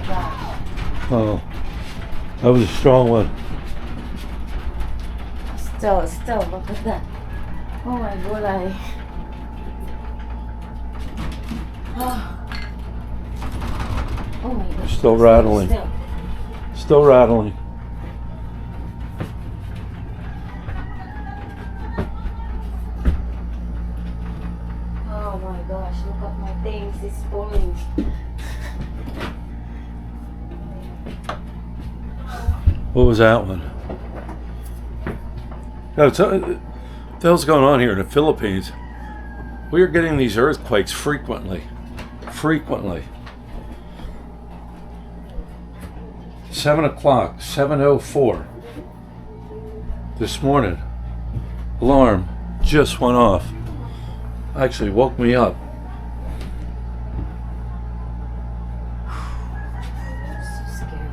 God. Oh, that was a strong one. Still, look at that. Oh my God. Oh my God. Still rattling. Still rattling. Oh my gosh, look at my things, it's falling. What was that one? No, what the hell's going on here in the Philippines? We are getting these earthquakes frequently. 7 o'clock, 7:04 this morning. Alarm just went off. Actually woke me up. I'm so scared.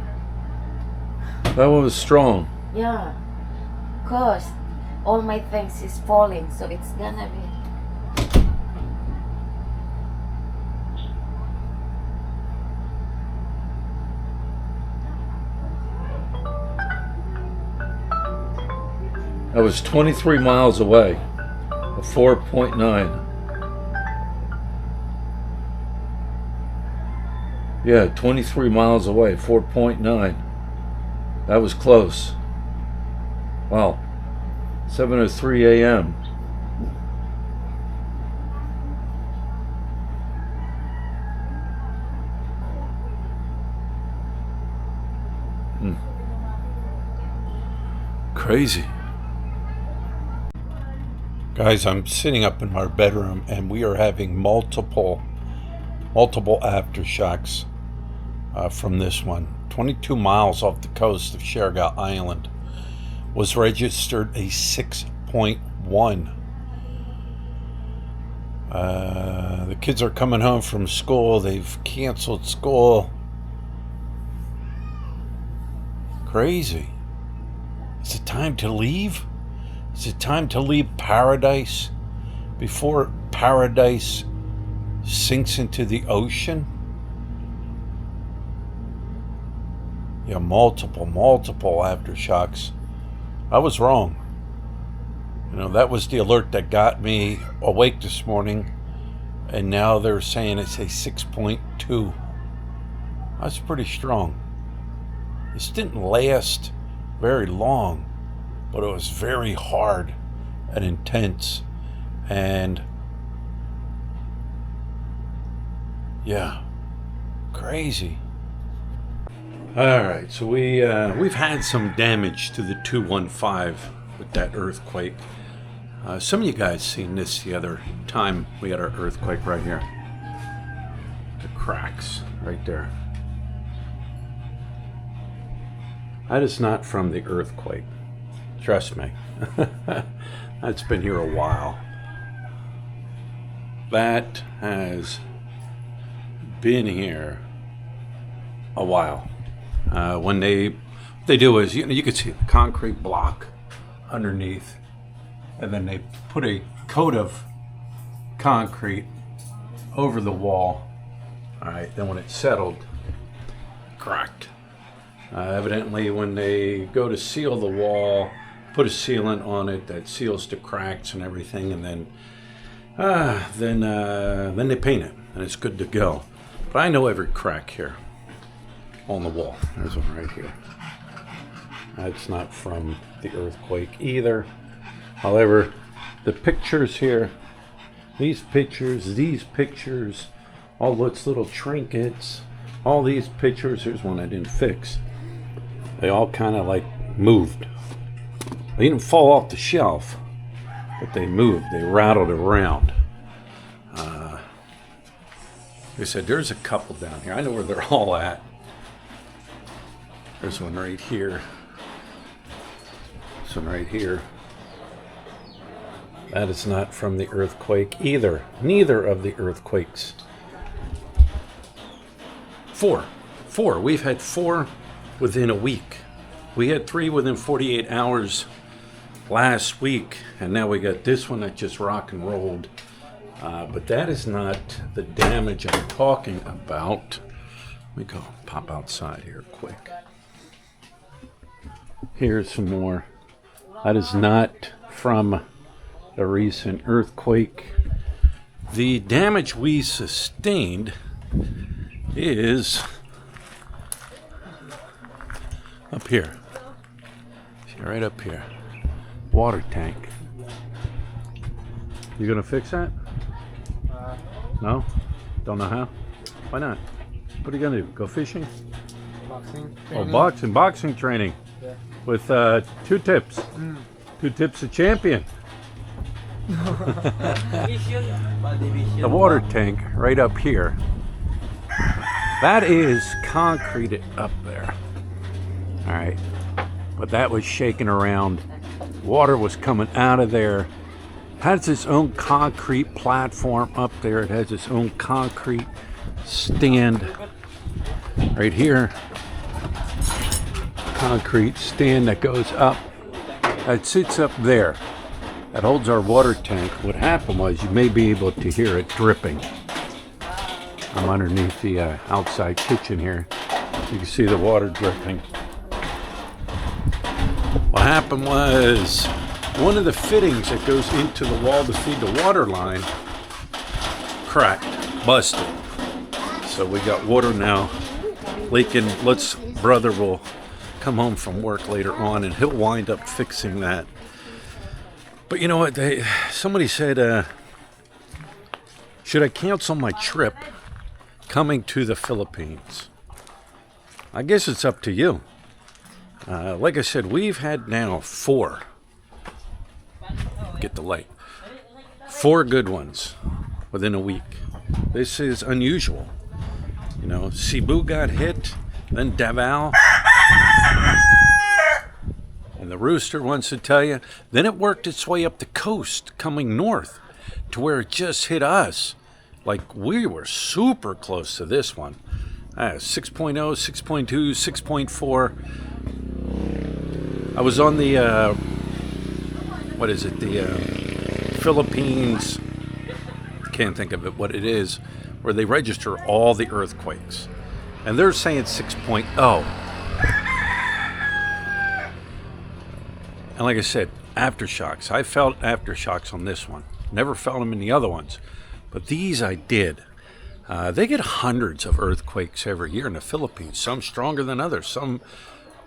That one was strong. Yeah, cause all my things is falling, so it's gonna be. I was 23 miles away, a 4.9. Yeah, 23 miles away, 4.9. That was close. Wow. 7:03 a.m. Crazy. Guys, I'm sitting up in my bedroom and we are having multiple aftershocks from this one. 22 miles off the coast of Siargao Island was registered a 6.1. The kids are coming home from school. They've canceled school. Crazy. Is it time to leave? Is it time to leave paradise before paradise sinks into the ocean? Yeah, multiple aftershocks. I was wrong. You know, that was the alert that got me awake this morning, and now they're saying it's a 6.2. That's pretty strong. This didn't last very long, but it was very hard and intense, and yeah, crazy. All right, so we've had some damage to the 215 with that earthquake. Some of you guys seen this the other time we had our earthquake right here. The cracks right there. That is not from the earthquake. Trust me. That's been here a while. That has been here a while. When they do is, you can see the concrete block underneath, and then they put a coat of concrete over the wall. All right, then when it settled, cracked. Evidently, when they go to seal the wall, put a sealant on it that seals the cracks and everything, and then they paint it, and it's good to go. But I know every crack here on the wall. There's one right here. That's not from the earthquake either. However, the pictures here, these pictures, all its little trinkets, all these pictures, here's one I didn't fix. They all kind of like moved. They didn't fall off the shelf, but they moved. They rattled around. Like I said, there's a couple down here. I know where they're all at. There's one right here. This one right here. That is not from the earthquake either. Neither of the earthquakes. Four. We've had 4 within a week. We had 3 within 48 hours last week, and now we got this one that just rock and rolled. But that is not the damage I'm talking about. Let me go pop outside here quick. Here's some more. That is not from the recent earthquake. The damage we sustained is up here. See, right up here. Water tank. You gonna fix that? No? Don't know how? Why not? What are you gonna do? Go fishing? Boxing. Oh, boxing training. Yeah. With 2 tips. 2 tips a champion. The water tank right up here. That is concreted up there. All right. But that was shaking around. Water was coming out of there. Has its own concrete platform up there. It has its own concrete stand right here. Concrete stand that goes up. That sits up there. That holds our water tank. What happened was you may be able to hear it dripping. I'm underneath the outside kitchen here. You can see the water dripping. What happened was one of the fittings that goes into the wall to feed the water line cracked, busted. So we got water now leaking. Brother will come home from work later on and he'll wind up fixing that. But you know what? Somebody said, should I cancel my trip coming to the Philippines? I guess it's up to you. Like I said, we've had now 4. Get the light. 4 good ones within a week. This is unusual. You know, Cebu got hit, then Davao. And the rooster wants to tell you, then it worked its way up the coast, coming north, to where it just hit us. Like, we were super close to this one. 6.0, 6.2, 6.4. I was on the, the Philippines, can't think of it, what it is, where they register all the earthquakes. And they're saying 6.0. And like I said, aftershocks. I felt aftershocks on this one. Never felt them in the other ones. But these I did. They get hundreds of earthquakes every year in the Philippines. Some stronger than others. Some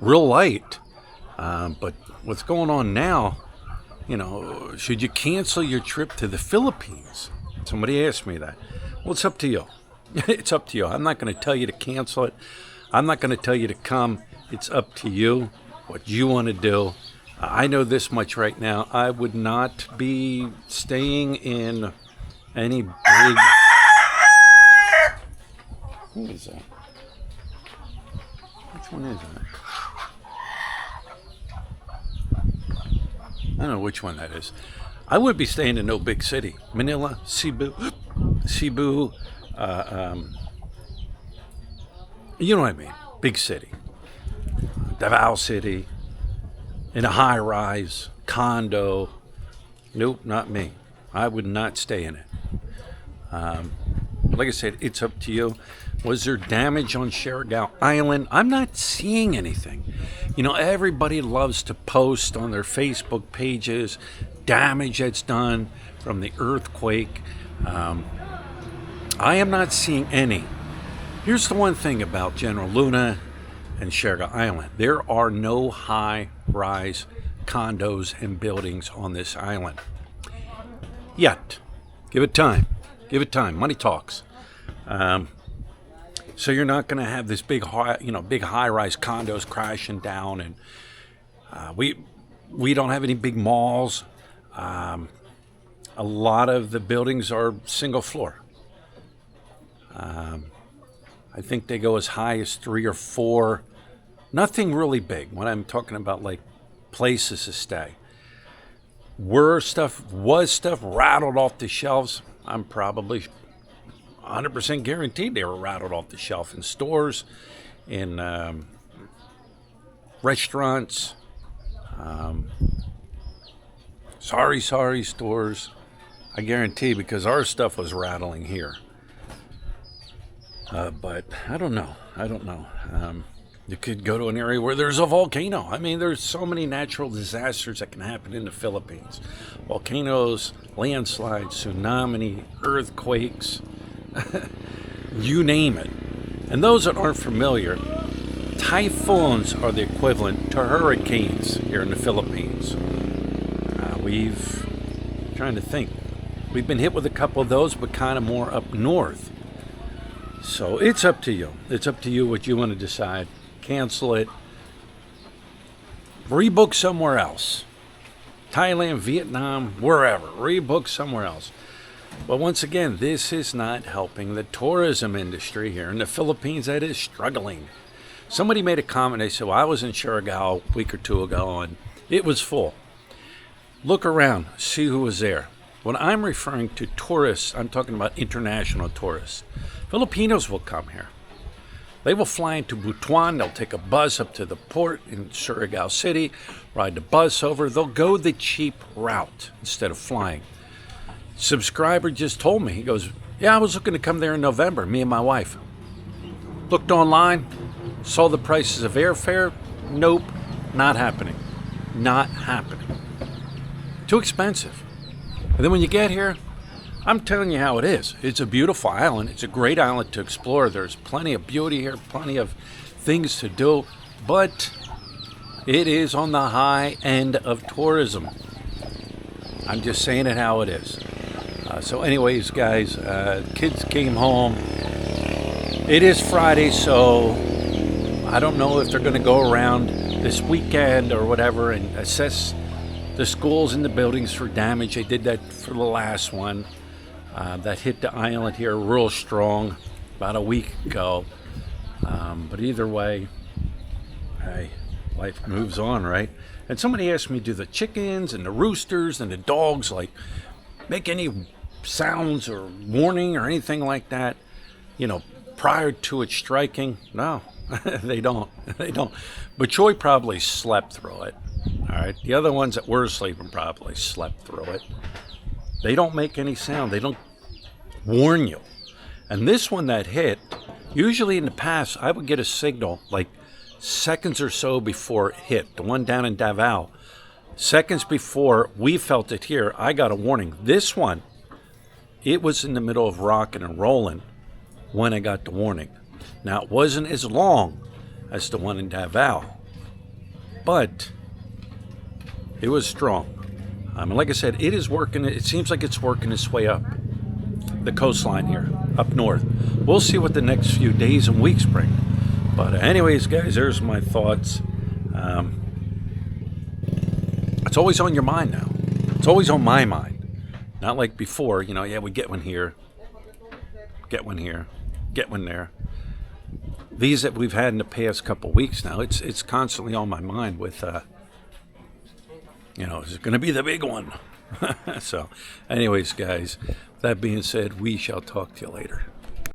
real light. But what's going on now, you know, should you cancel your trip to the Philippines? Somebody asked me that. Well, it's up to you. It's up to you. I'm not going to tell you to cancel it. I'm not going to tell you to come. It's up to you, what you want to do. I know this much right now. I would not be staying in any big... Who is that? Which one is that? I don't know which one that is. I would be staying in no big city. Manila, Cebu, you know what I mean? Big city. Davao City. In a high-rise condo. Nope, not me. I would not stay in it. Like I said, it's up to you. Was there damage on Siargao Island? I'm not seeing anything. You know, everybody loves to post on their Facebook pages damage that's done from the earthquake. I am not seeing any. Here's the one thing about General Luna and Siargao Island. There are no high-rise condos and buildings on this island. Yet. Give it time. Give it time. Money talks. So you're not going to have this big high-rise condos crashing down, and we don't have any big malls. A lot of the buildings are single floor. I think they go as high as 3 or 4. Nothing really big. When I'm talking about like places to stay. Was stuff rattled off the shelves? I'm probably 100% guaranteed they were rattled off the shelf in stores, in restaurants, sorry stores. I guarantee, because our stuff was rattling here. But I don't know. I don't know. You could go to an area where there's a volcano. I mean, there's so many natural disasters that can happen in the Philippines. Volcanoes, landslides, tsunami, earthquakes, you name it. And those that aren't familiar, typhoons are the equivalent to hurricanes here in the Philippines. Trying to think, we've been hit with a couple of those, but kind of more up north. So it's up to you. It's up to you what you want to decide. Cancel it. Rebook somewhere else. Thailand, Vietnam, wherever. Rebook somewhere else. But once again, this is not helping the tourism industry here in the Philippines that is struggling. Somebody made a comment. They said, well, I was in Siargao a week or two ago and it was full. Look around, see who was there. When I'm referring to tourists, I'm talking about international tourists. Filipinos will come here. They will fly into Butuan. They'll take a bus up to the port in Siargao City, ride the bus over. They'll go the cheap route instead of flying. Subscriber just told me, he goes, yeah, I was looking to come there in November, me and my wife. Looked online, saw the prices of airfare. Nope, not happening. Not happening. Too expensive. And then when you get here, I'm telling you how it is. It's a beautiful island. It's a great island to explore. There's plenty of beauty here, plenty of things to do, but it is on the high end of tourism. I'm just saying it how it is. So anyways, guys, kids came home. It is Friday, so I don't know if they're going to go around this weekend or whatever and assess the schools and the buildings for damage. They did that for the last one. That hit the island here real strong about a week ago. But either way, hey, life moves on, right? And somebody asked me, do the chickens and the roosters and the dogs make any sounds or warning or anything like that, prior to it striking? No, they don't. They don't. But Choi probably slept through it. All right. The other ones that were sleeping probably slept through it. They don't make any sound. They don't warn you. And this one that hit, usually in the past, I would get a signal like seconds or so before it hit. The one down in Davao, seconds before we felt it here, I got a warning. This one, it was in the middle of rocking and rolling when I got the warning. Now, it wasn't as long as the one in Davao, but it was strong. Like I said, it is working. It seems like it's working its way up the coastline here, up north. We'll see what the next few days and weeks bring. But anyways, guys, there's my thoughts. It's always on your mind now. It's always on my mind. Not like before, yeah, we get one here, get one here, get one there. These that we've had in the past couple weeks now, it's constantly on my mind with, is it going to be the big one? So, anyways, guys, that being said, we shall talk to you later.